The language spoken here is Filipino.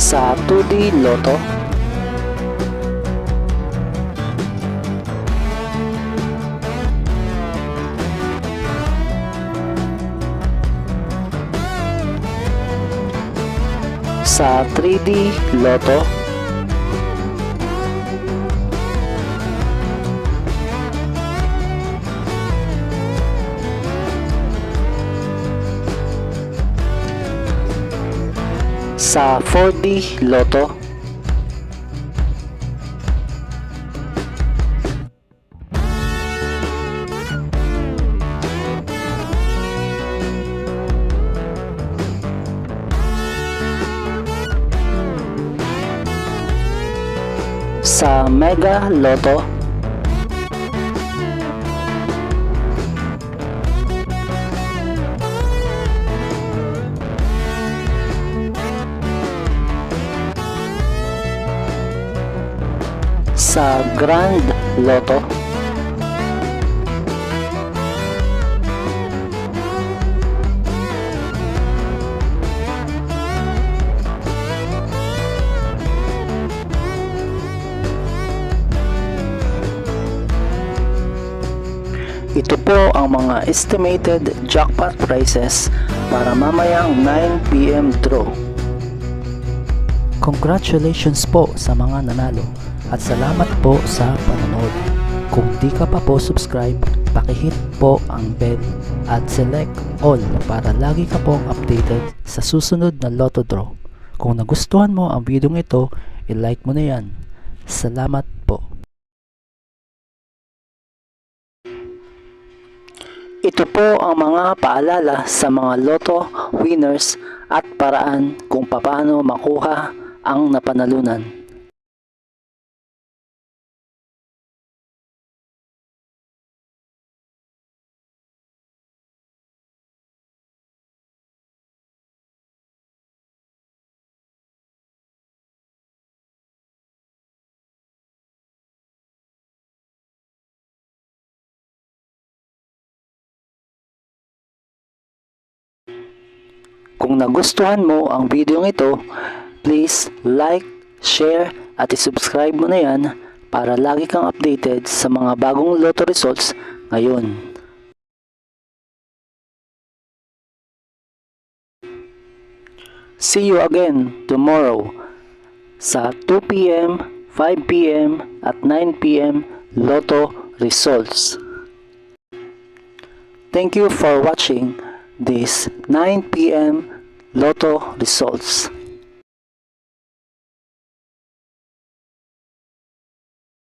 Sa 2D Lotto, sa 3D Lotto, sa 4D Lotto, sa Mega Lotto, sa Grand Lotto, ito po ang mga estimated jackpot prices para mamayang 9 PM draw. Congratulations po sa mga nanalo at salamat po sa panonood. Kung di ka pa po subscribe, pakihit po ang bell at select all para lagi ka pong updated sa susunod na Lotto Draw. Kung nagustuhan mo ang video ito, i-like mo na yan. Salamat po. Ito po ang mga paalala sa mga Lotto winners at paraan kung paano makuha ang napanalunan. Kung nagustuhan mo ang video ito, please like, share at i-subscribe mo na yan para lagi kang updated sa mga bagong Lotto results ngayon. See you again tomorrow sa 2 PM, 5 PM at 9 PM Lotto results. Thank you for watching this 9 PM Lotto results.